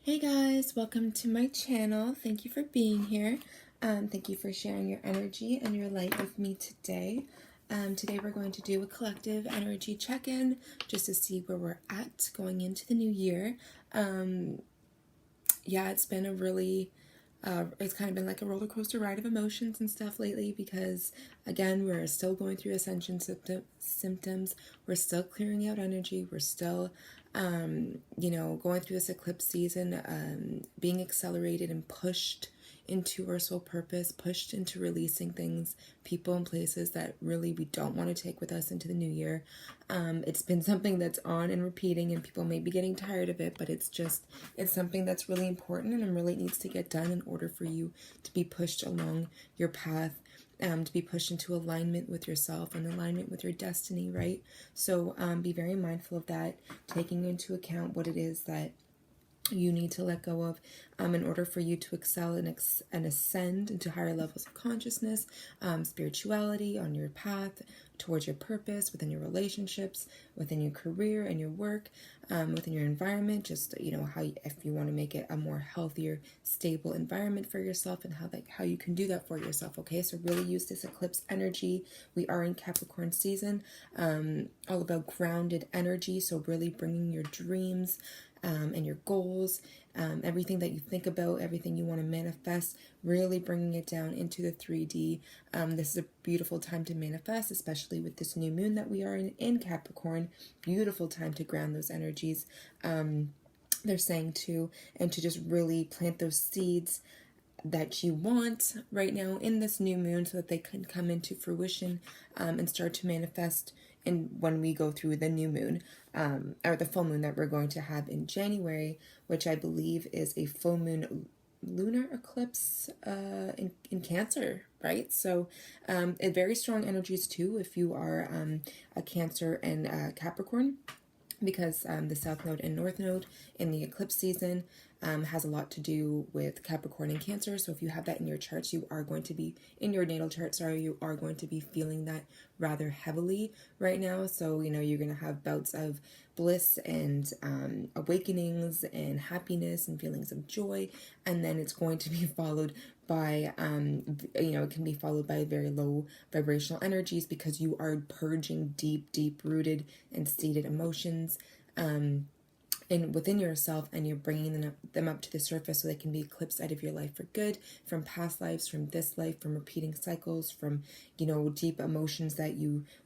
Hey guys, welcome to my channel. Thank you for being here. Thank you for sharing your energy and your light with me today. Today we're going to do a collective energy check-in just to see where we're at going into the new year. Yeah, it's been a really, it's kind of been like a roller coaster ride of emotions and stuff lately because, again, we're still going through ascension symptoms. We're still clearing out energy. We're still, going through this eclipse season, being accelerated and pushed into our soul purpose, pushed into releasing things, people and places that really we don't want to take with us into the new year. It's been something that's on and repeating, and people may be getting tired of it, but it's something that's really important and really needs to get done in order for you to be pushed along your path, to be pushed into alignment with yourself and alignment with your destiny, right? So be very mindful of that, taking into account what it is that you need to let go of in order for you to excel and ascend into higher levels of consciousness, spirituality on your path towards your purpose, within your relationships, within your career and your work, within your environment, just, if you want to make it a more healthier, stable environment for yourself and how you can do that for yourself, okay? So really use this eclipse energy. We are in Capricorn season, all about grounded energy, so really bringing your dreams, and your goals, everything that you think about, everything you want to manifest, really bringing it down into the 3D. This is a beautiful time to manifest, especially with this new moon that we are in Capricorn. Beautiful time to ground those energies. They're saying and to just really plant those seeds that you want right now in this new moon so that they can come into fruition and start to manifest when we go through the new moon, or the full moon that we're going to have in January, which I believe is a full moon lunar eclipse in Cancer, right? So very strong energies too if you are a Cancer and Capricorn, because the South Node and North Node in the eclipse season has a lot to do with Capricorn and Cancer. So if you have that in your charts, you are going to be, in your natal chart, you are going to be feeling that rather heavily right now. So, you're going to have bouts of bliss and awakenings and happiness and feelings of joy. And then it's going to be followed by, it can be followed by very low vibrational energies because you are purging deep rooted and seated emotions and within yourself, and you're bringing them up to the surface so they can be eclipsed out of your life for good, from past lives, from this life, from repeating cycles, from deep emotions that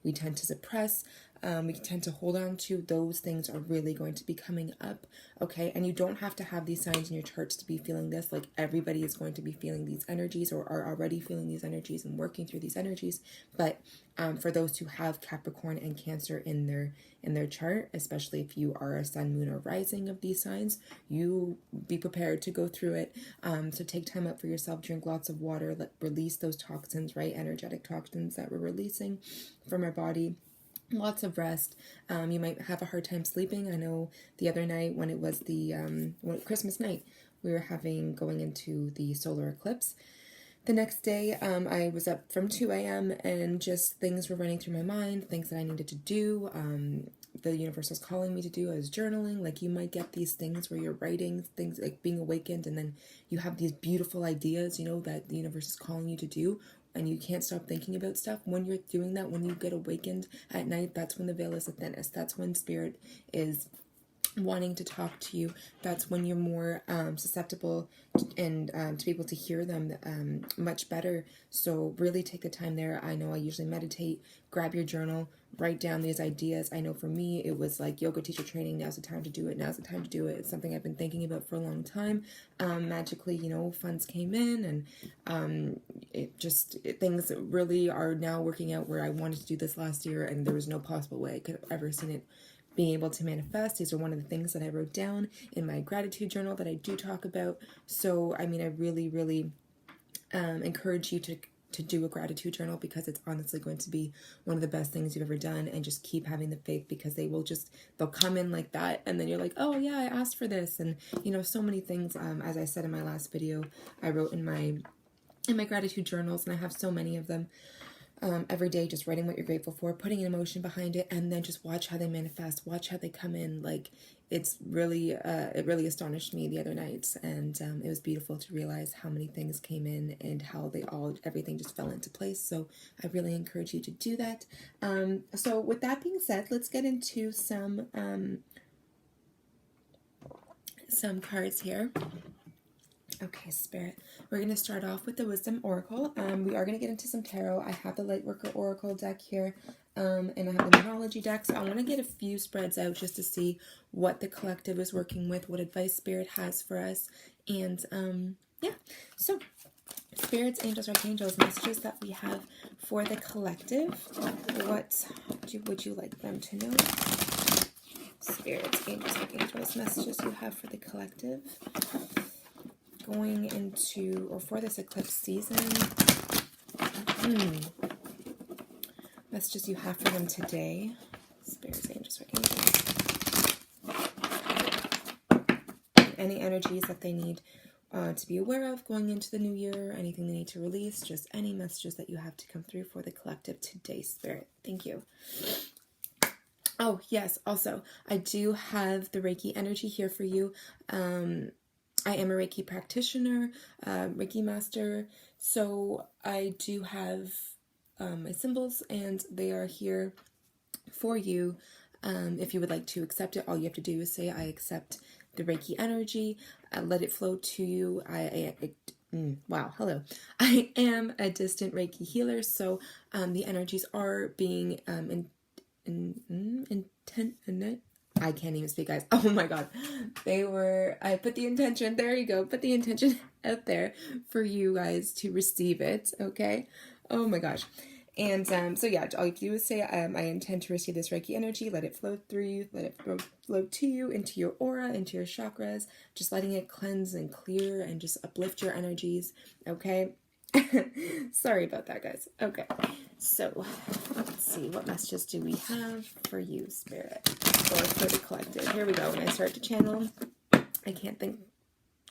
we tend to suppress, we tend to hold on to. Those things are really going to be coming up, okay? And you don't have to have these signs in your charts to be feeling this. Like, everybody is going to be feeling these energies or are already feeling these energies and working through these energies. But for those who have Capricorn and Cancer in their chart, especially if you are a sun, moon, or rising of these signs, you be prepared to go through it. So take time out for yourself, drink lots of water, release those toxins, right? Energetic toxins that we're releasing from our body. Lots of rest. You might have a hard time sleeping. I know the other night when it was the Christmas night, we were going into the solar eclipse. The next day, I was up from 2 a.m. and just things were running through my mind, things that I needed to do. The universe was calling me to do. I was journaling. Like, you might get these things where you're writing things, like being awakened, and then you have these beautiful ideas, that the universe is calling you to do, and you can't stop thinking about stuff. When you're doing that, when you get awakened at night, that's when the veil is the thinnest. That's when spirit is wanting to talk to you. That's when you're more susceptible and to be able to hear them much better. So really take the time there. I know I usually meditate, grab your journal, write down these ideas. I know for me it was like yoga teacher training. Now's the time to do it. It's something I've been thinking about for a long time. Magically, funds came in, and things really are now working out where I wanted to do this last year, and there was no possible way I could have ever seen it being able to manifest. These are one of the things that I wrote down in my gratitude journal that I do talk about. So, I really encourage you to do a gratitude journal, because it's honestly going to be one of the best things you've ever done. And just keep having the faith, because they'll come in like that, and then you're like, oh yeah, I asked for this. And so many things, as I said in my last video, I wrote in my gratitude journals, and I have so many of them. every day, just writing what you're grateful for, putting an emotion behind it, and then just watch how they manifest, watch how they come in. Like, it's really, it really astonished me the other night, and it was beautiful to realize how many things came in and how everything just fell into place. So I really encourage you to do that. So with that being said, let's get into some cards here. Okay, Spirit. We're going to start off with the Wisdom Oracle. We are going to get into some tarot. I have the Lightworker Oracle deck here, and I have the Numerology deck. So I want to get a few spreads out just to see what the collective is working with, what advice Spirit has for us. And, yeah. So, Spirits, Angels, Archangels, messages that we have for the collective. What would you like them to know? Spirits, Angels, Archangels, messages you have for the collective. Going into, or for this eclipse season, messages you have for them today. Spirits, Angels, Archangels. Any energies that they need to be aware of going into the new year, anything they need to release, just any messages that you have to come through for the collective today, Spirit. Thank you. Oh, yes, also, I do have the Reiki energy here for you. I am a Reiki practitioner, Reiki master, so I do have my symbols, and they are here for you. If you would like to accept it, all you have to do is say, I accept the Reiki energy, let it flow to you. Wow, hello. I am a distant Reiki healer, so the energies are being I can't even speak, guys. Oh my god. I put the intention, there you go, put the intention out there for you guys to receive it, okay? Oh my gosh. And so yeah, all you do is say, I intend to receive this Reiki energy, let it flow through you, let it flow to you, into your aura, into your chakras, just letting it cleanse and clear and just uplift your energies, okay? Sorry about that, guys. Okay, so let's see, what messages do we have for you, Spirit, or for the collective? Here we go. When I start to channel, I can't think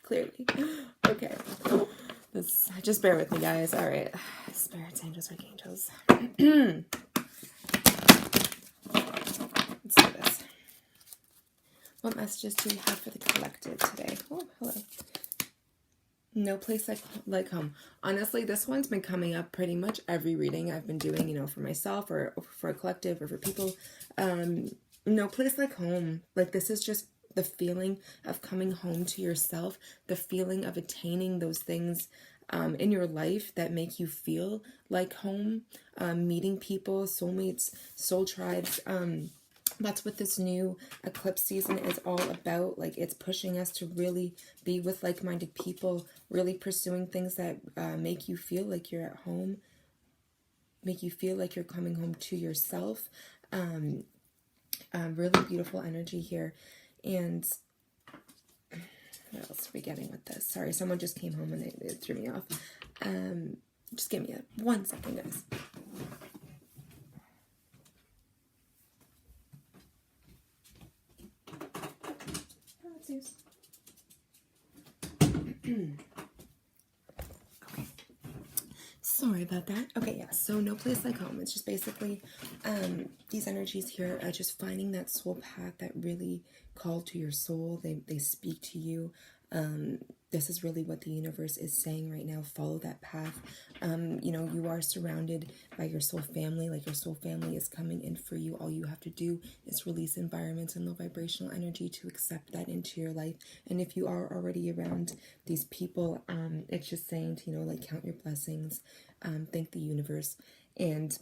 clearly. Okay, just bear with me, guys. All right, Spirits, Angels, Archangels. Let's do this. What messages do we have for the collective today? Oh, hello. No place like home. Honestly, this one's been coming up pretty much every reading I've been doing, for myself or for a collective or for people. No place like home. Like, this is just the feeling of coming home to yourself, the feeling of attaining those things in your life that make you feel like home, meeting people, soulmates, soul tribes. That's what this new eclipse season is all about. Like, it's pushing us to really be with like-minded people, really pursuing things that make you feel like you're at home, make you feel like you're coming home to yourself. Really beautiful energy here. And what else are we getting with this? Sorry, someone just came home and it threw me off. Just give me 1 second, guys. Okay. Sorry about that. Okay, yeah, so no place like home. It's just basically these energies here are just finding that soul path that really call to your soul. They speak to you. This is really what the universe is saying right now. Follow that path. You are surrounded by your soul family. Like, your soul family is coming in for you. All you have to do is release environments and low vibrational energy to accept that into your life. And if you are already around these people, it's just saying to, count your blessings, thank the universe, and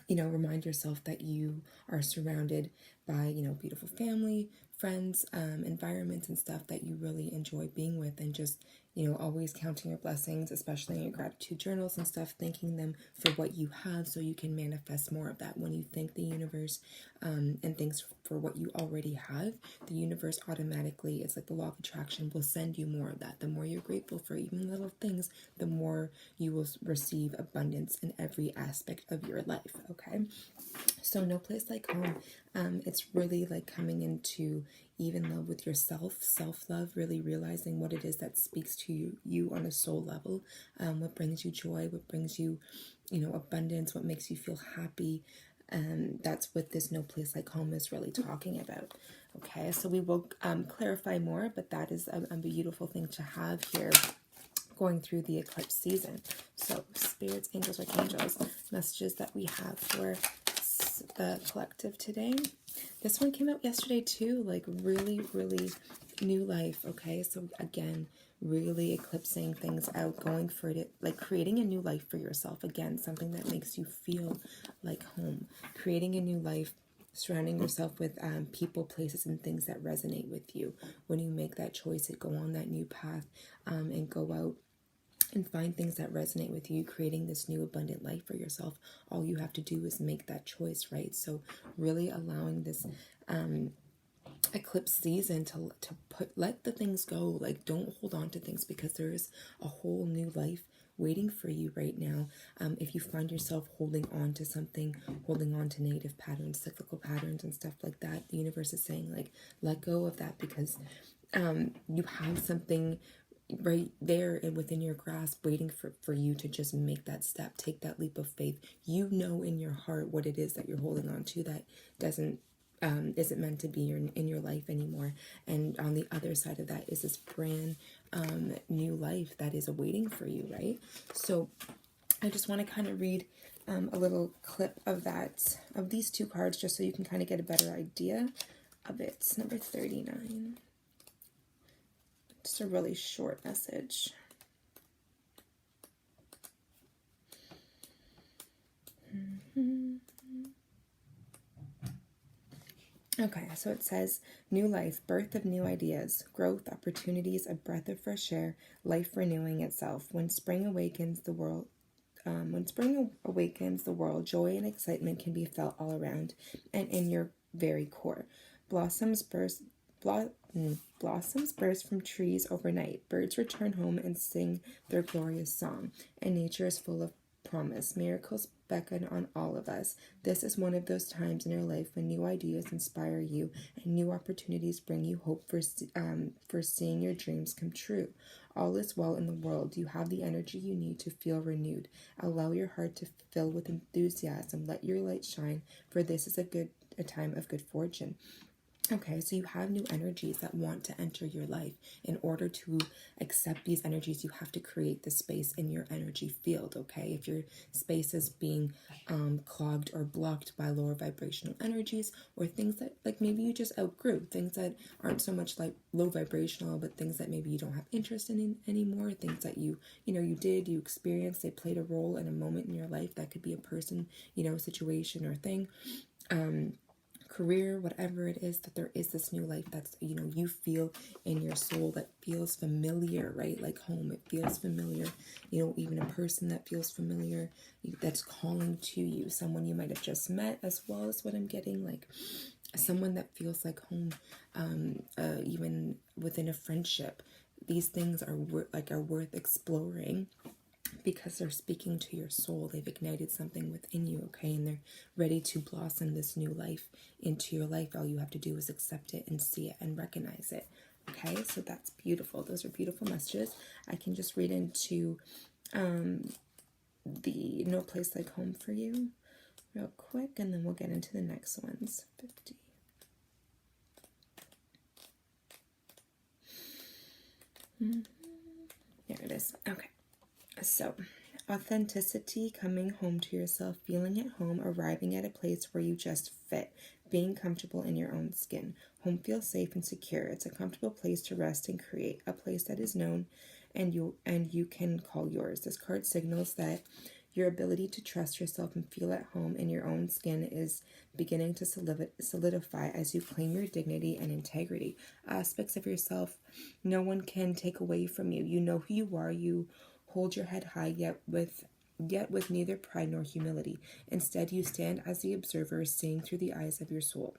remind yourself that you are surrounded by, beautiful family, friends, environments and stuff that you really enjoy being with, and just, always counting your blessings, especially in your gratitude journals and stuff, thanking them for what you have so you can manifest more of that. When you thank the universe and thanks for what you already have, the universe automatically, it's like the law of attraction, will send you more of that. The more you're grateful for even little things, the more you will receive abundance in every aspect of your life, okay? So no place like home. It's really like coming into even love with yourself, self-love, really realizing what it is that speaks to you on a soul level, what brings you joy, what brings you, abundance, what makes you feel happy. That's what this No Place Like Home is really talking about. Okay, so we will clarify more, but that is a beautiful thing to have here going through the eclipse season. So spirits, angels, archangels, messages that we have for the collective today. This one came out yesterday too, like really, really new life. Okay, so again, really eclipsing things out, going for it, like creating a new life for yourself. Again, something that makes you feel like home, creating a new life, surrounding yourself with people, places, and things that resonate with you. When you make that choice to go on that new path and go out and find things that resonate with you, creating this new abundant life for yourself, all you have to do is make that choice, right? So really allowing this eclipse season to let the things go. Like, don't hold on to things, because there is a whole new life waiting for you right now. If you find yourself holding on to something, holding on to negative patterns, cyclical patterns and stuff like that, the universe is saying, like, let go of that, because you have something right there and within your grasp waiting for you to just make that step, take that leap of faith. You know in your heart what it is that you're holding on to that isn't meant to be in your life anymore. And on the other side of that is this brand new life that is awaiting for you, right? So I just want to kind of read a little clip of these two cards, just so you can kind of get a better idea of it. It's number 39. Just a really short message. Okay, so it says, new life, birth of new ideas, growth, opportunities, a breath of fresh air, life renewing itself. When spring awakens the world, joy and excitement can be felt all around and in your very core. Blossoms burst from trees overnight. Birds return home and sing their glorious song, and nature is full of promise. Miracles beckon on all of us. This is one of those times in your life when new ideas inspire you and new opportunities bring you hope for seeing your dreams come true. All is well in the world. You have the energy you need to feel renewed. Allow your heart to fill with enthusiasm. Let your light shine, for this is a time of good fortune. Okay, so you have new energies that want to enter your life. In order to accept these energies, you have to create the space in your energy field, okay? If your space is being clogged or blocked by lower vibrational energies, or things that, like, maybe you just outgrew, things that aren't so much like low vibrational, but things that maybe you don't have interest in anymore, things that you experienced, they played a role in a moment in your life. That could be a person, situation or thing. Career, whatever it is, that there is this new life that's, you feel in your soul that feels familiar, right? Like home, it feels familiar, even a person that feels familiar, that's calling to you, someone you might have just met, as well as what I'm getting, like someone that feels like home, even within a friendship. These things are worth exploring, because they're speaking to your soul. They've ignited something within you, okay? And they're ready to blossom this new life into your life. All you have to do is accept it and see it and recognize it, okay? So that's beautiful. Those are beautiful messages. I can just read into the No Place Like Home for you real quick, and then we'll get into the next ones. 50. There it is. Okay. So, authenticity, coming home to yourself, feeling at home, arriving at a place where you just fit, being comfortable in your own skin. Home feels safe and secure. It's a comfortable place to rest and create, a place that is known and you can call yours. This card signals that your ability to trust yourself and feel at home in your own skin is beginning to solidify as you claim your dignity and integrity. Aspects of yourself no one can take away from you. You know who you are. You hold your head high, yet with neither pride nor humility. Instead, you stand as the observer, seeing through the eyes of your soul.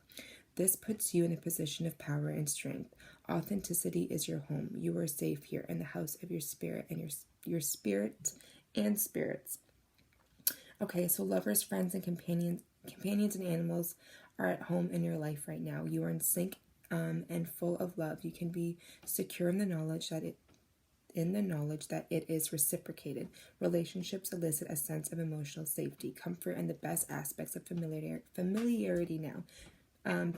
This puts you in a position of power and strength. Authenticity is your home. You are safe here in the house of your spirit and your spirit and spirits. Okay, so lovers, friends, and companions and animals are at home in your life right now. You are in sync and full of love. You can be secure in the knowledge that it is reciprocated. Relationships elicit a sense of emotional safety, comfort, and the best aspects of familiarity now.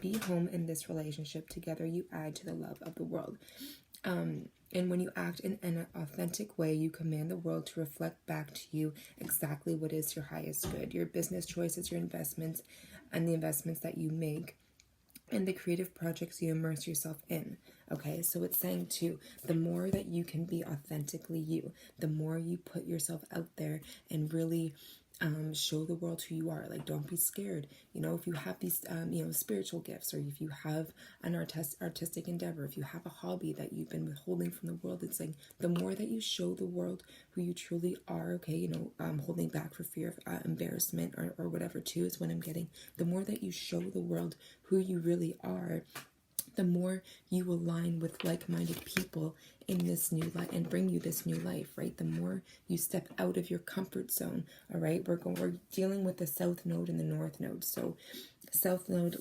Be home in this relationship. Together you add to the love of the world. And when you act in an authentic way, you command the world to reflect back to you exactly what is your highest good. Your business choices, your investments, and the investments that you make, and the creative projects you immerse yourself in. Okay, so it's saying too, the more that you can be authentically you, the more you put yourself out there and really show the world who you are. Like, don't be scared. You know, if you have these, spiritual gifts, or if you have an artistic endeavor, if you have a hobby that you've been withholding from the world, it's like the more that you show the world who you truly are, okay, holding back for fear of embarrassment or whatever too is what I'm getting. The more that you show the world who you really are, the more you align with like-minded people in this new life and bring you this new life, right? The more you step out of your comfort zone, all right? We're dealing with the South Node and the North Node. So South Node,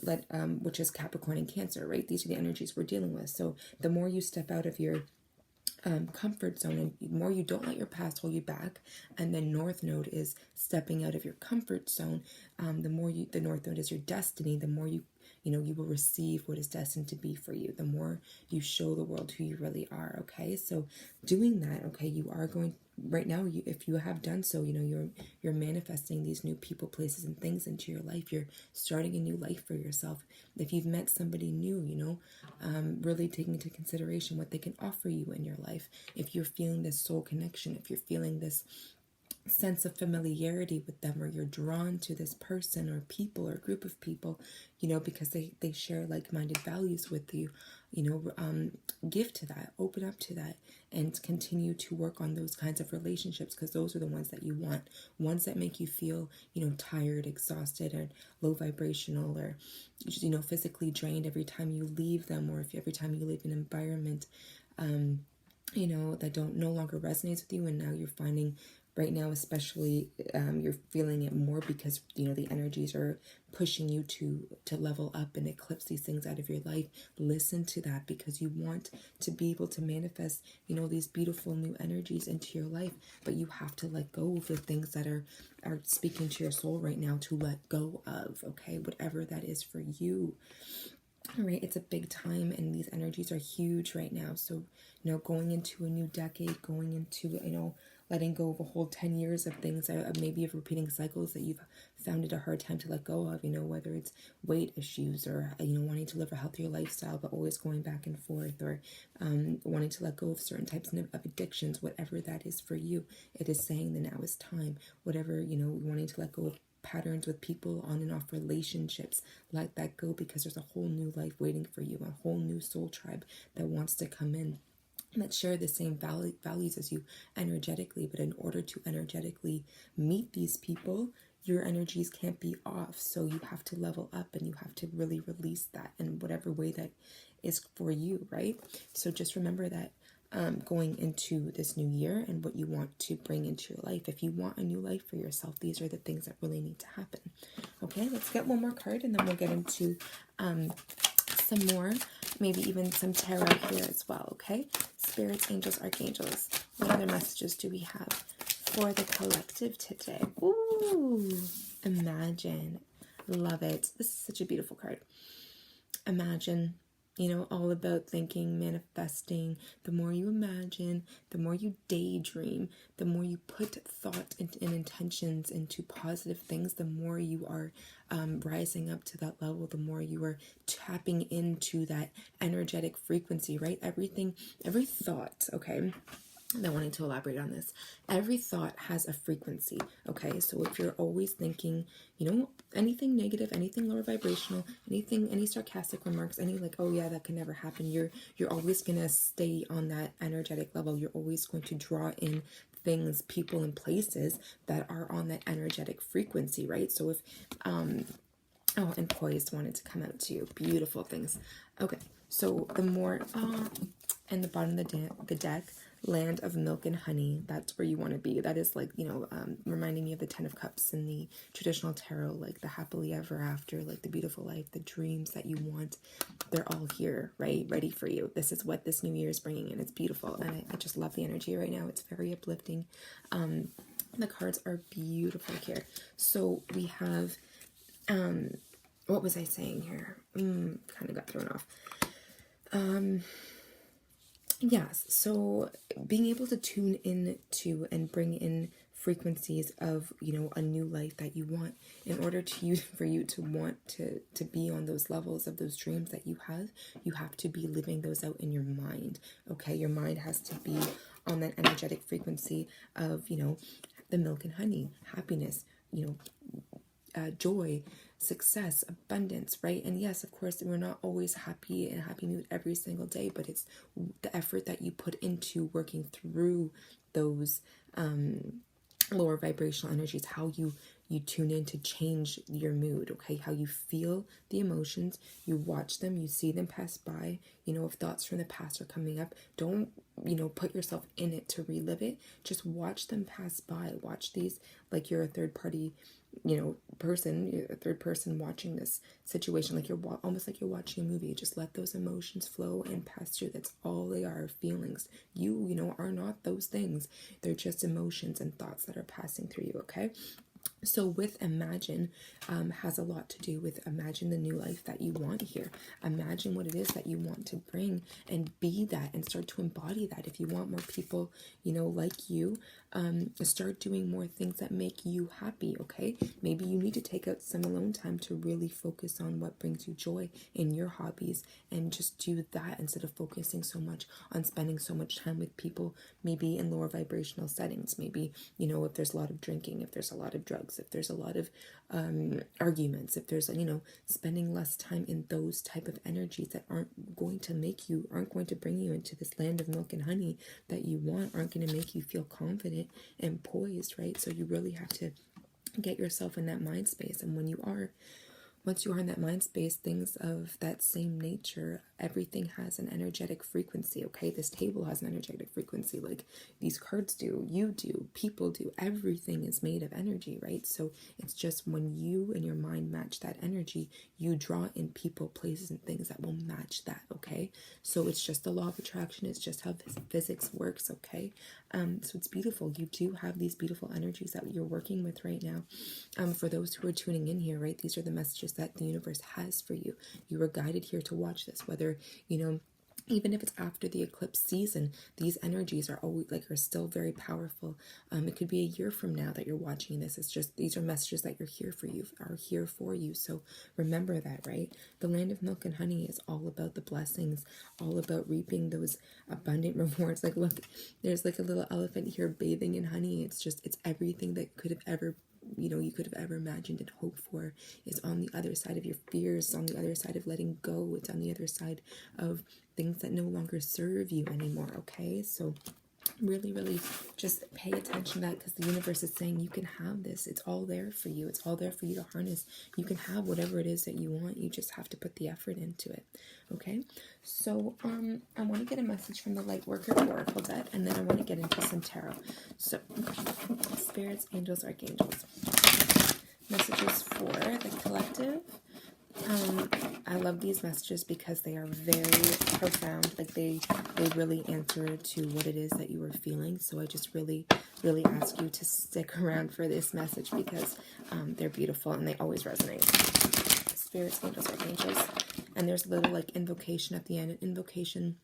which is Capricorn and Cancer, right? These are the energies we're dealing with. So the more you step out of your comfort zone, and the more you don't let your past hold you back, and then North Node is stepping out of your comfort zone, the North Node is your destiny, the more you will receive what is destined to be for you, the more you show the world who you really are. Okay, so doing that, okay, you are going right now, if you have done so, you're manifesting these new people, places, and things into your life. You're starting a new life for yourself. If you've met somebody new, really taking into consideration what they can offer you in your life. If you're feeling this soul connection, if you're feeling this sense of familiarity with them, or you're drawn to this person or people or group of people, because they share like-minded values with you, give to that, open up to that, and continue to work on those kinds of relationships, because those are the ones that you want, ones that make you feel, tired, exhausted, or low vibrational, or physically drained every time you leave them, or if every time you leave an environment, that no longer resonates with you, and now you're finding right now, especially, you're feeling it more because, the energies are pushing you to level up and eclipse these things out of your life. Listen to that, because you want to be able to manifest, these beautiful new energies into your life, but you have to let go of the things that are speaking to your soul right now to let go of, okay, whatever that is for you. All right, it's a big time, and these energies are huge right now. So, going into a new decade, going into, letting go of a whole 10 years of things, maybe of repeating cycles that you've found it a hard time to let go of, whether it's weight issues, or, wanting to live a healthier lifestyle, but always going back and forth, or wanting to let go of certain types of addictions, whatever that is for you. It is saying that now is time. Whatever, wanting to let go of patterns with people, on and off relationships, let that go, because there's a whole new life waiting for you, a whole new soul tribe that wants to come in, that share the same values as you energetically. But in order to energetically meet these people, your energies can't be off. So you have to level up, and you have to really release that in whatever way that is for you, right? So just remember that going into this new year and what you want to bring into your life. If you want a new life for yourself, these are the things that really need to happen. Okay, let's get one more card, and then we'll get into some more, maybe even some tarot here as well. Okay, spirits, angels, archangels, what other messages do we have for the collective today? Ooh, imagine. Love it. This is such a beautiful card. Imagine, all about thinking, manifesting. The more you imagine, the more you daydream, the more you put thought and intentions into positive things, the more you are rising up to that level, the more you are tapping into that energetic frequency, right? Every thought, okay? I'm wanting to elaborate on this. Every thought has a frequency, okay? So if you're always thinking, anything negative, anything lower vibrational, any sarcastic remarks, any like, oh yeah, that can never happen, you're always going to stay on that energetic level. You're always going to draw in things, people, and places that are on that energetic frequency, right? So if, and poised wanted to come out too. Beautiful things. Okay, so the more, and the bottom of the deck, land of milk and honey. That's where you want to be. That is like, reminding me of the 10 of Cups in the traditional tarot, like the happily ever after, like the beautiful life, the dreams that you want. They're all here, right? Ready for you. This is what this new year is bringing in. It's beautiful. And I just love the energy right now. It's very uplifting. The cards are beautiful here. So we have, what was I saying here? Kind of got thrown off. Yes, so being able to tune in to and bring in frequencies of, a new life that you want, in order for you to want to be on those levels of those dreams that you have to be living those out in your mind. Okay, your mind has to be on that energetic frequency of, the milk and honey, happiness, joy, success, abundance, right? And yes, of course, we're not always happy in a happy mood every single day, but it's the effort that you put into working through those lower vibrational energies, how you tune in to change your mood, okay? How you feel the emotions, you watch them, you see them pass by. If thoughts from the past are coming up, don't, put yourself in it to relive it. Just watch them pass by. Watch these like you're a third party, person, you're a third person watching this situation, like you're almost like you're watching a movie. Just let those emotions flow and pass through. That's all they are, feelings. You are not those things. They're just emotions and thoughts that are passing through you, okay? So with imagine has a lot to do with imagine the new life that you want here. Imagine what it is that you want to bring and be that and start to embody that. If you want more people, like you, start doing more things that make you happy, okay? Maybe you need to take out some alone time to really focus on what brings you joy in your hobbies and just do that instead of focusing so much on spending so much time with people, maybe in lower vibrational settings. Maybe, if there's a lot of drinking, if there's a lot of drugs, if there's a lot of arguments, if there's, spending less time in those type of energies that aren't going to bring you into this land of milk and honey that you want, aren't going to make you feel confident and poised, right? So you really have to get yourself in that mind space. And once you are in that mind space, things of that same nature, everything has an energetic frequency, okay? This table has an energetic frequency, like these cards do, you do, people do. Everything is made of energy, right? So it's just when you and your mind match that energy, you draw in people, places, and things that will match that, okay? So it's just the law of attraction. It's just how physics works, okay? So it's beautiful. You do have these beautiful energies that you're working with right now. For those who are tuning in here, right, these are the messages that the universe has for you. You were guided here to watch this, whether, even if it's after the eclipse season, these energies are always are still very powerful. It could be a year from now that you're watching this. It's just, these are messages that are here for you. So remember that, right? The land of milk and honey is all about the blessings, all about reaping those abundant rewards. Like, look, there's like a little elephant here bathing in honey. It's everything that could have ever you could have ever imagined and hoped for is on the other side of your fears, on the other side of letting go. It's on the other side of things that no longer serve you anymore, okay? So really, really just pay attention to that, because the universe is saying you can have this. It's all there for you. It's all there for you to harness. You can have whatever it is that you want. You just have to put the effort into it, okay? So I want to get a message from the Lightworker Oracle deck, and then I want to get into some tarot. So spirits, angels, archangels. Messages for the collective. I love these messages because they are very profound. Like they really answer to what it is that you are feeling. So I just really, really ask you to stick around for this message, because they're beautiful and they always resonate. Spirits, angels, archangels. And there's a little invocation at the end. Invocation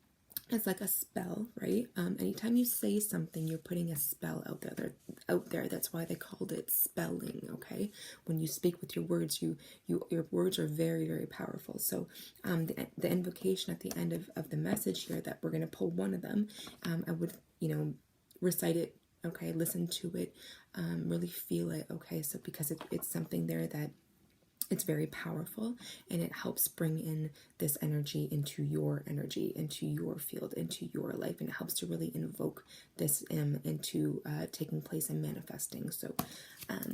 is like a spell, right? Anytime you say something, you're putting a spell out there. That's why they called it spelling, okay? When you speak with your words, your words are very, very powerful. So the invocation at the end of the message here, that we're going to pull one of them, I would, recite it, okay? Listen to it, really feel it, okay? So because it's something there that it's very powerful, and it helps bring in this energy, into your field, into your life, and it helps to really invoke this into taking place and manifesting. So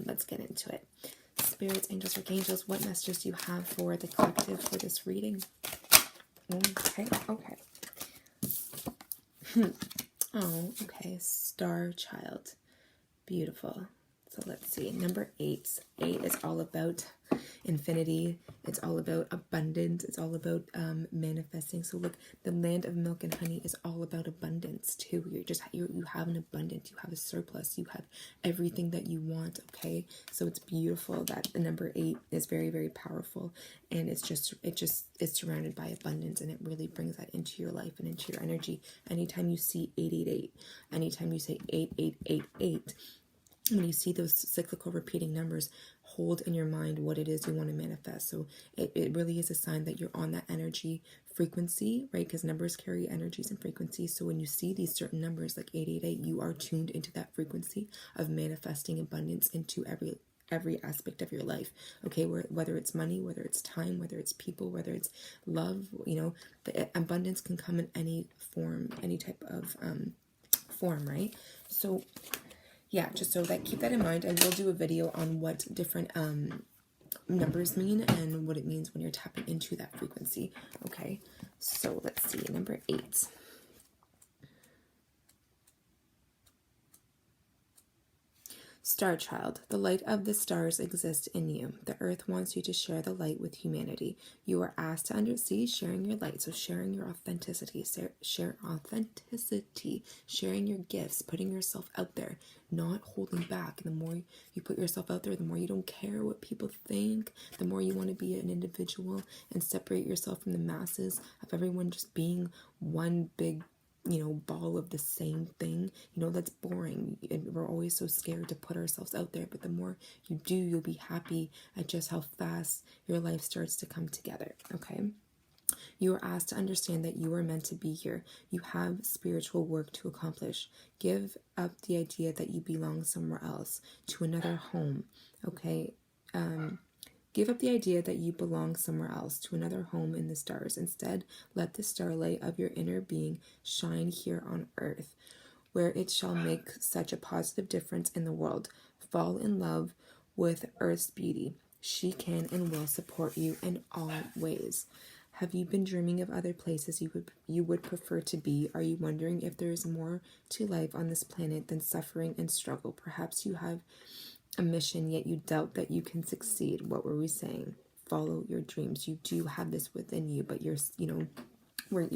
let's get into it. Spirits, angels, archangels, what messages do you have for the collective for this reading? Okay. Oh, okay. Star child. Beautiful. So let's see. Number 8. 8 is all about infinity. It's all about abundance. It's all about manifesting. So look, the land of milk and honey is all about abundance too. You have an abundance. You have a surplus. You have everything that you want. Okay, so it's beautiful that the number 8 is very, very powerful, and it's surrounded by abundance, and it really brings that into your life and into your energy. Anytime you see 888, anytime you say 8888. When you see those cyclical repeating numbers, hold in your mind what it is you want to manifest. So it really is a sign that you're on that energy frequency, right? Because numbers carry energies and frequencies. So when you see these certain numbers like 888, you are tuned into that frequency of manifesting abundance into every aspect of your life. Okay, whether it's money, whether it's time, whether it's people, whether it's love, the abundance can come in any form, any type of form, right? So yeah, just so that, keep that in mind. I will do a video on what different numbers mean and what it means when you're tapping into that frequency. Okay, so let's see, number 8. Star Child, the light of the stars exists in you. The earth wants you to share the light with humanity. You are asked to undersea, sharing your light, so sharing your authenticity, share authenticity, sharing your gifts, putting yourself out there, not holding back. The more you put yourself out there, the more you don't care what people think, the more you want to be an individual and separate yourself from the masses of everyone just being one big ball of the same thing. That's boring. And we're always so scared to put ourselves out there. But the more you do, you'll be happy at just how fast your life starts to come together. Okay. You are asked to understand that you are meant to be here. You have spiritual work to accomplish. Give up the idea that you belong somewhere else, to another home. Okay. Give up the idea that you belong somewhere else, to another home in the stars. Instead, let the starlight of your inner being shine here on earth, where it shall make such a positive difference in the world. Fall in love with earth's beauty. She can and will support you in all ways. Have you been dreaming of other places you would prefer to be? Are you wondering if there is more to life on this planet than suffering and struggle? Perhaps you have a mission, yet you doubt that you can succeed. What were we saying? Follow your dreams. You do have this within you, but you're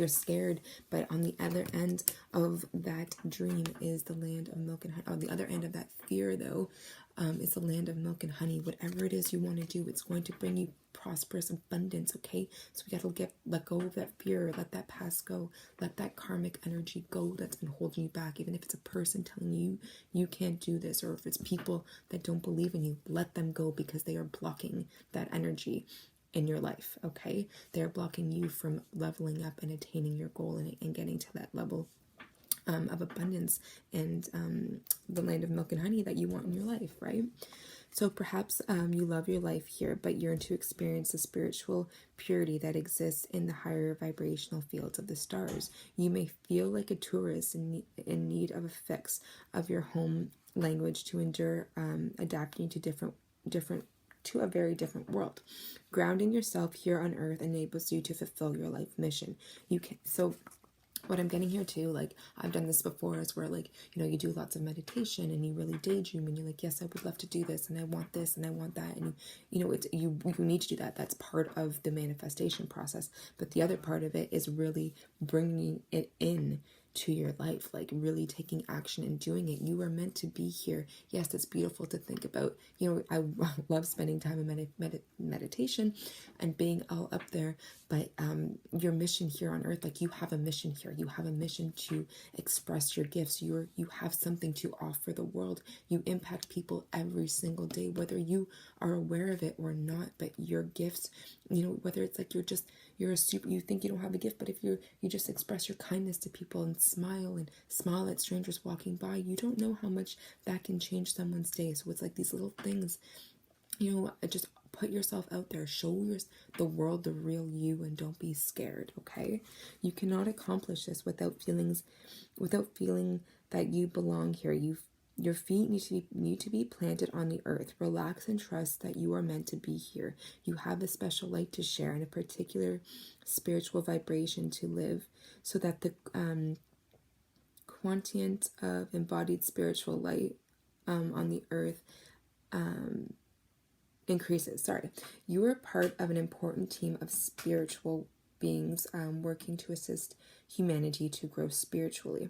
scared. But on the other end of that dream is the land of milk and honey. On the other end of that fear, though, is the land of milk and honey. Whatever it is you want to do, it's going to bring you prosperous abundance. Okay, so we got to let go of that fear, let that past go, let that karmic energy go that's been holding you back. Even if it's a person telling you you can't do this, or if it's people that don't believe in you, let them go, because they are blocking that energy in your life. Okay, they're blocking you from leveling up and attaining your goal and getting to that level of abundance and the land of milk and honey that you want in your life, right? So perhaps you love your life here, but yearn to experience the spiritual purity that exists in the higher vibrational fields of the stars. You may feel like a tourist in need of a fix of your home language to endure adapting to a very different world. Grounding yourself here on earth enables you to fulfill your life mission. So what I'm getting here too, like I've done this before, is where you do lots of meditation and you really daydream and you're like, yes, I would love to do this and I want this and I want that, and you need to do that. That's part of the manifestation process. But the other part of it is really bringing it in to your life, like really taking action and doing it. You are meant to be here. Yes, it's beautiful to think about. I love spending time in meditation and being all up there, but your mission here on earth, like you have a mission here. You have a mission to express your gifts. You have something to offer the world. You impact people every single day, whether you are aware of it or not. But your gifts, whether it's like you think you don't have a gift, but if you just express your kindness to people and smile at strangers walking by, you don't know how much that can change someone's day. So it's like these little things, just put yourself out there, show the world the real you, and don't be scared. Okay, you cannot accomplish this without feeling that you belong here. Your feet need to be planted on the earth. Relax and trust that you are meant to be here. You have a special light to share and a particular spiritual vibration to live, so that the quotient of embodied spiritual light on the earth increases. Sorry. You are part of an important team of spiritual beings working to assist humanity to grow spiritually.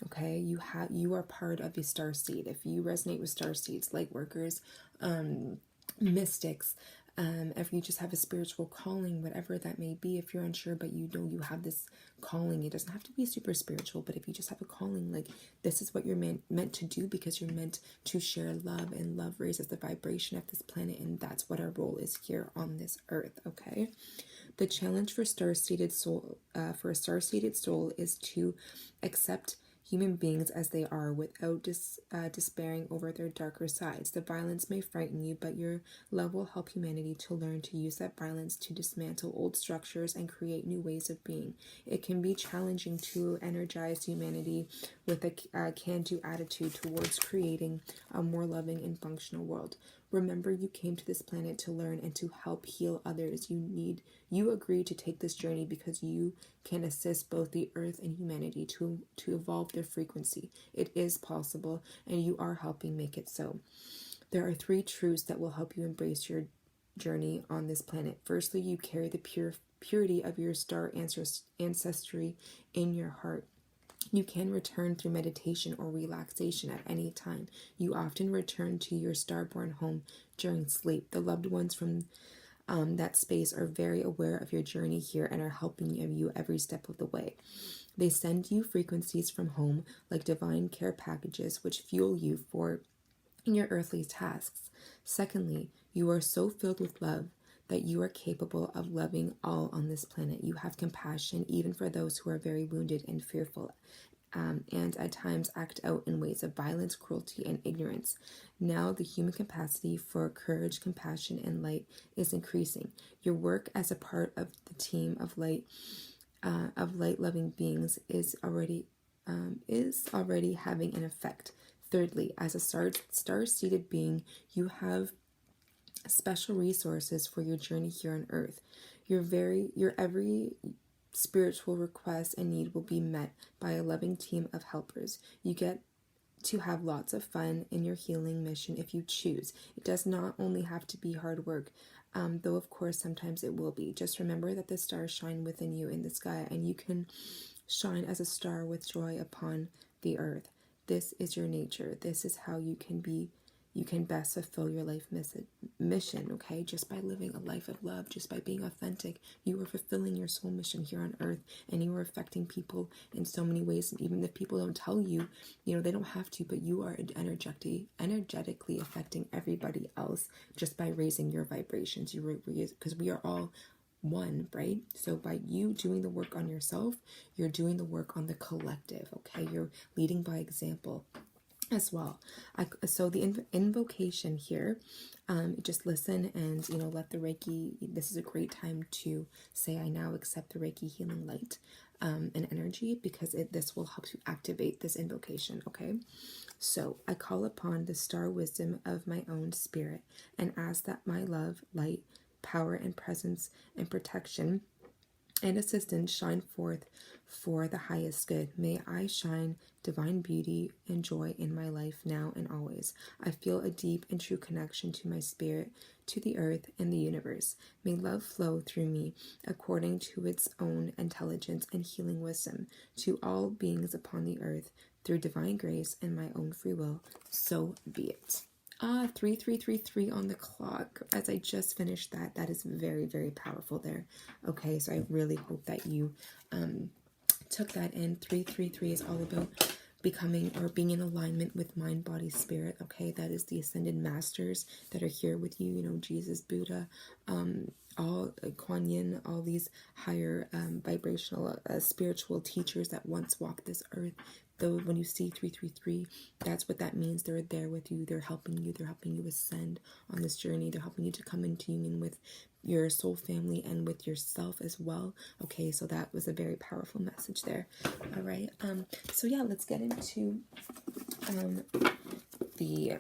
Okay, you are part of the star seed. If you resonate with star seeds, light workers, mystics, if you just have a spiritual calling, whatever that may be, if you're unsure but you know you have this calling, it doesn't have to be super spiritual, but if you just have a calling, like this is what you're meant to do, because you're meant to share love, and love raises the vibration of this planet, and that's what our role is here on this earth. Okay, the challenge for a star-seeded soul is to accept human beings as they are without despairing over their darker sides. The violence may frighten you, but your love will help humanity to learn to use that violence to dismantle old structures and create new ways of being. It can be challenging to energize humanity with a can-do attitude towards creating a more loving and functional world. Remember, you came to this planet to learn and to help heal others. You agree to take this journey because you can assist both the earth and humanity to evolve their frequency. It is possible, and you are helping make it so. There are 3 truths that will help you embrace your journey on this planet. Firstly, you carry the purity of your star ancestry in your heart. You can return through meditation or relaxation at any time. You often return to your starborn home during sleep. The loved ones from that space are very aware of your journey here and are helping you every step of the way. They send you frequencies from home, like divine care packages, which fuel you for your earthly tasks. Secondly, you are so filled with love that you are capable of loving all on this planet. You have compassion even for those who are very wounded and fearful, and at times act out in ways of violence, cruelty, and ignorance. Now the human capacity for courage, compassion, and light is increasing. Your work as a part of the team of light-loving beings is already having an effect. Thirdly, as a star-seeded being, you have special resources for your journey here on Earth. Your every spiritual request and need will be met by a loving team of helpers. You get to have lots of fun in your healing mission if you choose. It does not only have to be hard work, though of course sometimes it will be. Just remember that the stars shine within you in the sky, and you can shine as a star with joy upon the earth. This is your nature. This is how you can best fulfill your life mission, okay? Just by living a life of love, just by being authentic, you are fulfilling your soul mission here on earth, and you are affecting people in so many ways. And even if people don't tell you, they don't have to, but you are energetically affecting everybody else just by raising your vibrations. Because we are all one, right? So by you doing the work on yourself, you're doing the work on the collective, okay? You're leading by example as well. So the invocation here, just listen and let the Reiki, this is a great time to say, I now accept the Reiki healing light and energy, because this will help to activate this invocation. Okay, so I call upon the star wisdom of my own spirit and ask that my love, light, power, and presence and protection and assistance shine forth for the highest good. May I shine divine beauty and joy in my life now and always. I feel a deep and true connection to my spirit, to the earth and the universe. May love flow through me according to its own intelligence and healing wisdom to all beings upon the earth through divine grace and my own free will. So be it. 3333 on the clock. As I just finished that is very, very powerful there. Okay, so I really hope that you took that in. 333 is all about becoming or being in alignment with mind, body, spirit. Okay, that is the ascended masters that are here with you. Jesus, Buddha, all Kuan Yin, all these higher vibrational spiritual teachers that once walked this earth. Though when you see 333, that's what that means. They're there with you. They're helping you. They're helping you ascend on this journey. They're helping you to come into union with your soul family and with yourself as well. Okay, so that was a very powerful message there. All right. So yeah, let's get into the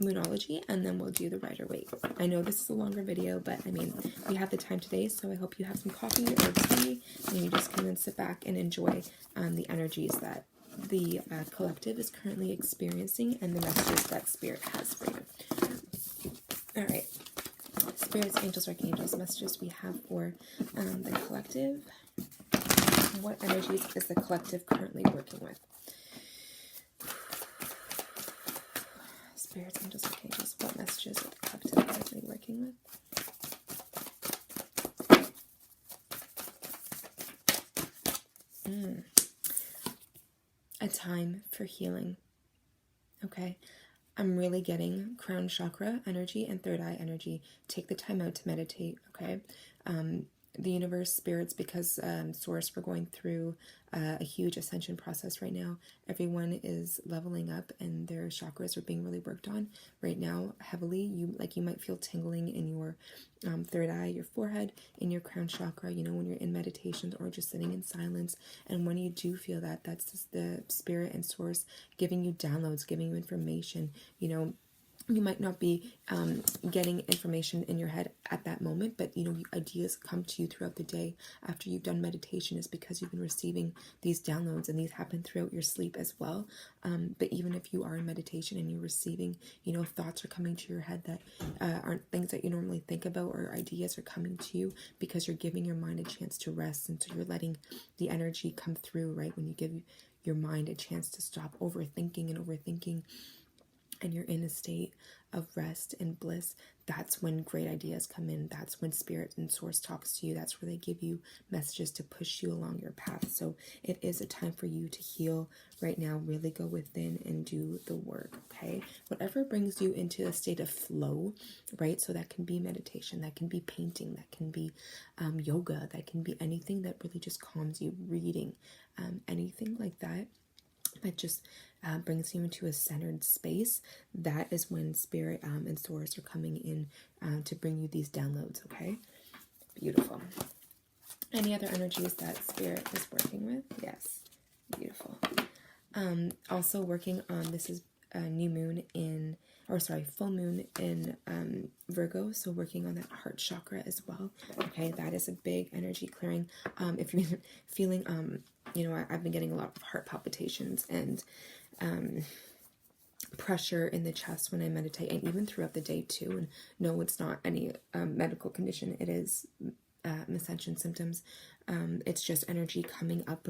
Moonology, and then we'll do the Rider-Waite. I know this is a longer video, but I mean, we have the time today, so I hope you have some coffee or tea, and you just come and sit back and enjoy the energies that the collective is currently experiencing and the messages that Spirit has for you. All right. Spirits, angels, archangels, messages we have for the collective. What energies is the collective currently working with? Spirits, angels, archangels, what messages are the collective currently working with? A time for healing. Okay. I'm really getting crown chakra energy and third eye energy. Take the time out to meditate, okay? The universe, spirits, because Source, we're going through a huge ascension process right now. Everyone is leveling up and their chakras are being really worked on right now heavily. You might feel tingling in your third eye, your forehead, in your crown chakra, when you're in meditations or just sitting in silence. And when you do feel that, that's just the spirit and Source giving you downloads, giving you information. You might not be getting information in your head at that moment, but ideas come to you throughout the day after you've done meditation, is because you've been receiving these downloads, and these happen throughout your sleep as well. But even if you are in meditation and you're receiving, thoughts are coming to your head that aren't things that you normally think about, or ideas are coming to you because you're giving your mind a chance to rest, and so you're letting the energy come through, right? When you give your mind a chance to stop overthinking and you're in a state of rest and bliss, that's when great ideas come in. That's when Spirit and Source talks to you. That's where they give you messages to push you along your path. So it is a time for you to heal right now. Really go within and do the work, okay? Whatever brings you into a state of flow, right? So that can be meditation, that can be painting, that can be yoga, that can be anything that really just calms you, reading, anything like that. That just brings you into a centered space. That is when Spirit and Source are coming in to bring you these downloads, okay? Beautiful. Any other energies that Spirit is working with? Yes. Beautiful. Also working on, this is a full moon in Virgo, so working on that heart chakra as well. Okay, that is a big energy clearing. If you're feeling I've been getting a lot of heart palpitations and pressure in the chest when I meditate, and even throughout the day too. And no, it's not any medical condition. It is ascension symptoms. It's just energy coming up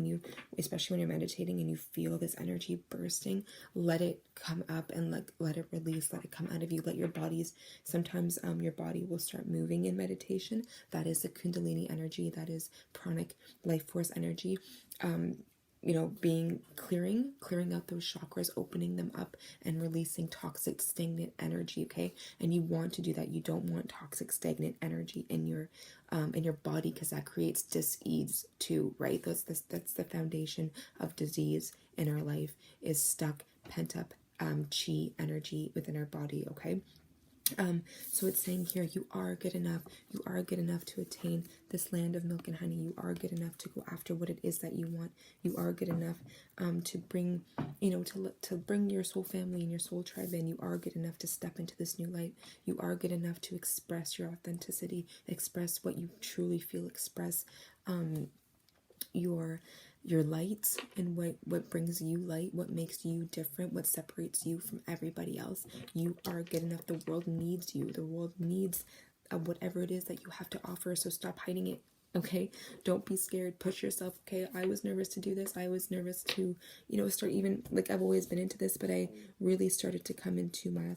especially when you're meditating and you feel this energy bursting. Let it come up and let it release, let it come out of you. Let your sometimes your body will start moving in meditation. That is the Kundalini energy. That is pranic life force energy. Clearing out those chakras, opening them up and releasing toxic, stagnant energy, okay? And you want to do that. You don't want toxic, stagnant energy in your body, because that creates dis-ease too, right? That's the foundation of disease in our life, is stuck, pent up chi energy within our body, okay? So it's saying here, you are good enough. You are good enough to attain this land of milk and honey. You are good enough to go after what it is that you want. You are good enough to bring, to bring your soul family and your soul tribe in. You are good enough to step into this new light. You are good enough to express your authenticity, express what you truly feel, express your light, and what brings you light, what makes you different, what separates you from everybody else. You are good enough. The world needs you. The world needs whatever it is that you have to offer. So stop hiding it. Okay, don't be scared. Push yourself. Okay, I was nervous to do this. I was nervous to, start, even I've always been into this, but I really started to come into my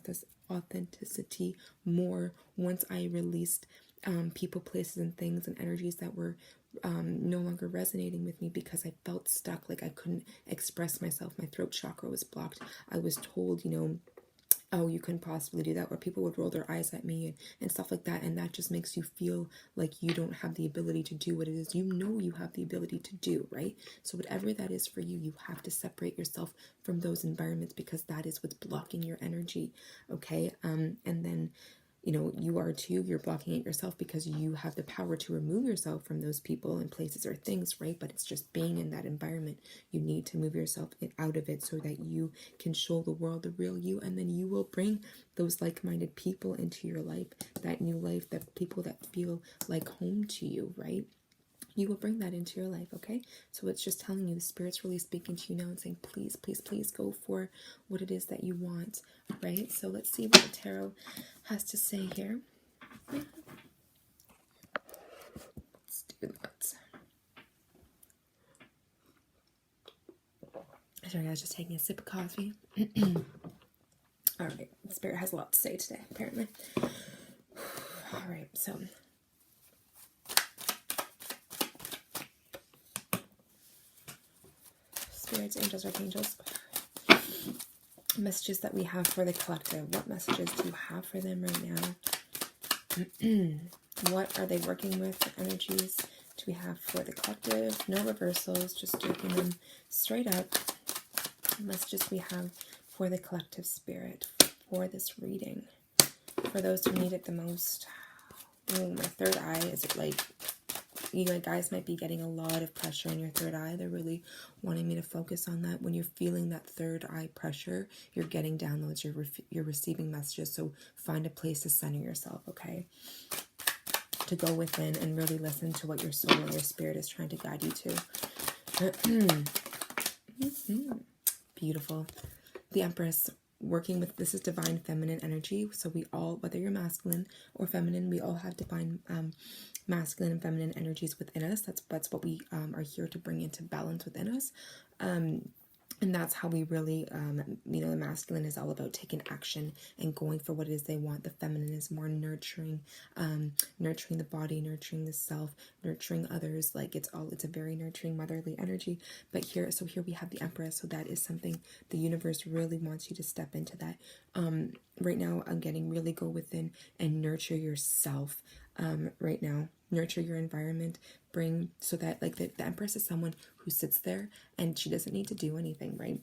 authenticity more once I released people, places, and things and energies that were no longer resonating with me, because I felt stuck. I couldn't express myself. My throat chakra was blocked. I was told, oh, you couldn't possibly do that, or people would roll their eyes at me and stuff like that. And that just makes you feel like you don't have the ability to do what it is you have the ability to do, right? So whatever that is for you, you have to separate yourself from those environments, because that is what's blocking your energy, okay? And then you are too, you're blocking it yourself, because you have the power to remove yourself from those people and places or things, right? But it's just being in that environment. You need to move yourself out of it so that you can show the world the real you, and then you will bring those like-minded people into your life, that new life, that people that feel like home to you, right? you will bring that into your life, okay? So it's just telling you, the Spirit's really speaking to you now and saying, please, please, please go for what it is that you want, right? So let's see what the tarot has to say here. Let's do that. Sorry, I was just taking a sip of coffee. All right, the Spirit has a lot to say today, apparently. All right, so Spirits, angels, archangels, messages that we have for the collective. What messages do you have for them right now? What are they working with? What energies do we have for the collective? No reversals, just taking them straight up. Messages we have for the collective spirit for this reading. For those who need it the most. Oh, my third eye is like, you guys might be getting a lot of pressure in your third eye. They're really wanting me to focus on that. When you're feeling that third eye pressure, you're getting downloads, you're receiving messages. So find a place to center yourself, okay? To go within and really listen to what your soul or your spirit is trying to guide you to. Beautiful. The Empress, working with, this is divine feminine energy. So we all, whether you're masculine or feminine, we all have divine masculine and feminine energies within us. That's what we are here to bring into balance within us. And that's how we really, the masculine is all about taking action and going for what it is they want. The feminine is more nurturing, nurturing the body, nurturing the self, nurturing others. Like it's a very nurturing motherly energy. But here we have the Empress. So that is something the universe really wants you to step into that. Right now, I'm getting really go within and nurture yourself. Right now, nurture your environment, so that like the Empress is someone who sits there and she doesn't need to do anything, right?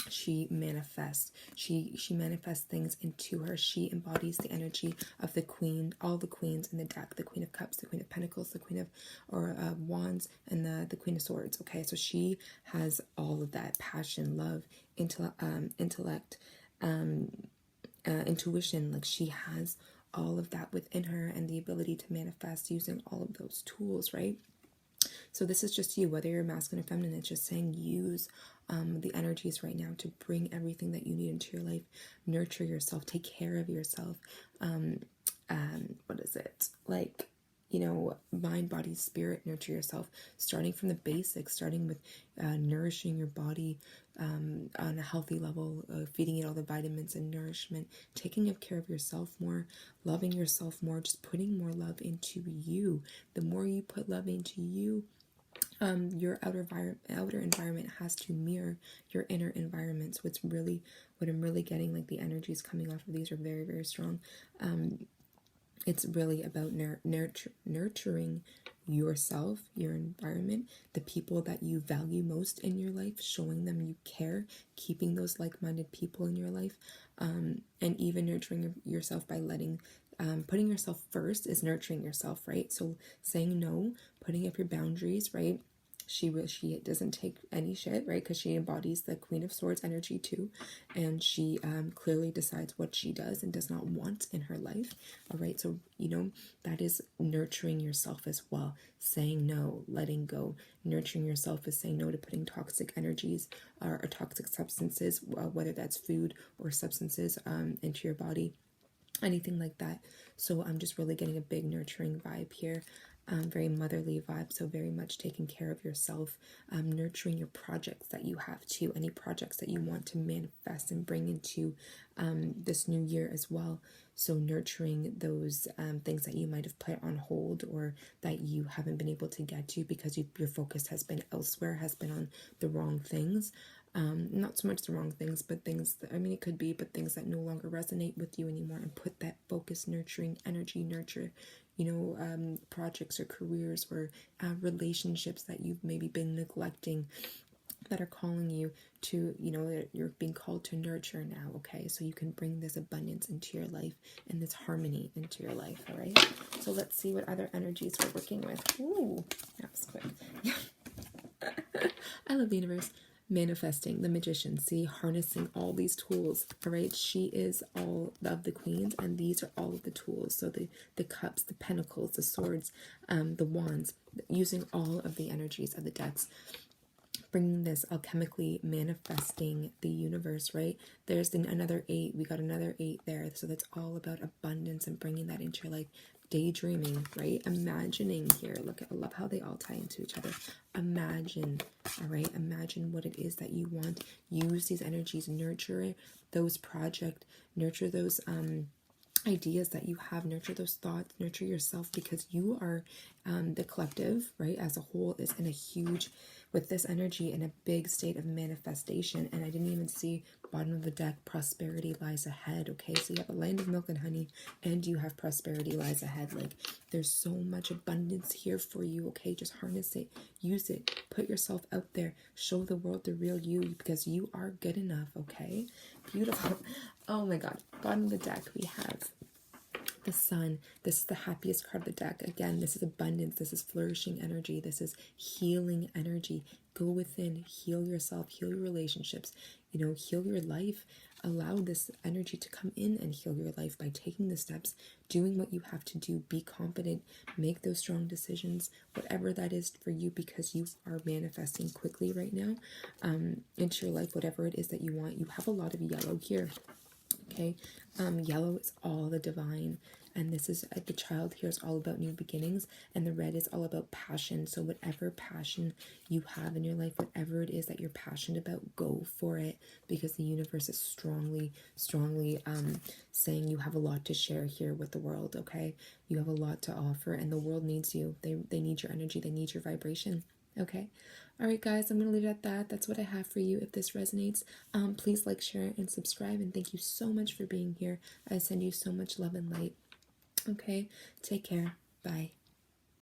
She manifests. She manifests things into her. She embodies the energy of the queen, all the queens in the deck, the Queen of Cups, the Queen of Pentacles, the Queen of Wands, and the Queen of Swords. Okay, so she has all of that passion, love, intellect, intuition. Like she has all of that within her and the ability to manifest using all of those tools, right? So this is just you, whether you're masculine or feminine. It's just saying use the energies right now to bring everything that you need into your life. Nurture yourself, take care of yourself. What is it? Like, mind, body, spirit, nurture yourself. Starting from the basics, starting with nourishing your body on a healthy level, feeding it all the vitamins and nourishment, taking care of yourself more, loving yourself more, just putting more love into you. The more you put love into you, your outer environment has to mirror your inner environment. So it's really what I'm really getting, like the energies coming off of these are very, very strong. It's really about nurturing yourself, your environment, the people that you value most in your life, showing them you care, keeping those like-minded people in your life, and even nurturing yourself by putting yourself first is nurturing yourself, right? So saying no, putting up your boundaries, right? She doesn't take any shit, right? Because she embodies the Queen of Swords energy too. And she clearly decides what she does and does not want in her life. All right. So, that is nurturing yourself as well. Saying no, letting go. Nurturing yourself is saying no to putting toxic energies or toxic substances, whether that's food or substances, into your body. Anything like that. So I'm just really getting a big nurturing vibe here. Very motherly vibe, so very much taking care of yourself, nurturing your projects that you have too, any projects that you want to manifest and bring into this new year as well. So nurturing those things that you might have put on hold or that you haven't been able to get to because your focus has been elsewhere, has been on the wrong things. Not so much the wrong things, but things that, it could be, but things that no longer resonate with you anymore, and put that focus, nurturing energy, nurture, projects or careers or relationships that you've maybe been neglecting that are calling you to, you're being called to nurture now, okay? So you can bring this abundance into your life and this harmony into your life, all right? So let's see what other energies we're working with. Ooh, that was quick. Yeah. I love the universe. manifesting, the magician, see, harnessing all these tools. All right, she is all of the queens, and these are all of the tools. So the cups, the pentacles, the swords, the wands, using all of the energies of the decks, bringing this alchemically manifesting the universe, right? There's another 8. We got another 8 there. So that's all about abundance and bringing that into your life. Daydreaming, right? Imagining here. Look, I love how they all tie into each other. Imagine, all right? Imagine what it is that you want. Use these energies. Nurture those projects. Nurture those ideas that you have. Nurture those thoughts. Nurture yourself, because you are the collective, right, as a whole is in a huge, with this energy, in a big state of manifestation. And I didn't even see bottom of the deck, prosperity lies ahead. Okay, so you have a land of milk and honey, and you have prosperity lies ahead. Like, there's so much abundance here for you. Okay, just harness it, use it, put yourself out there, show the world the real you, because you are good enough. Okay, beautiful. Oh my god, bottom of the deck we have the sun. This is the happiest card of the deck. Again, this is abundance. This is flourishing energy. This is healing energy. Go within, heal yourself, heal your relationships, heal your life. Allow this energy to come in and heal your life by taking the steps, doing what you have to do. Be confident, make those strong decisions, whatever that is for you, because you are manifesting quickly right now into your life, whatever it is that you want. You have a lot of yellow here. Okay, yellow is all the divine, and this is the child here is all about new beginnings, and the red is all about passion. So whatever passion you have in your life, whatever it is that you're passionate about, go for it, because the universe is strongly saying you have a lot to share here with the world. Okay, you have a lot to offer, and the world needs you. They need your energy, they need your vibration. Okay, all right guys, I'm gonna leave it at that. That's what I have for you. If this resonates, please like, share, and subscribe, and thank you so much for being here. I send you so much love and light. Okay, take care. Bye.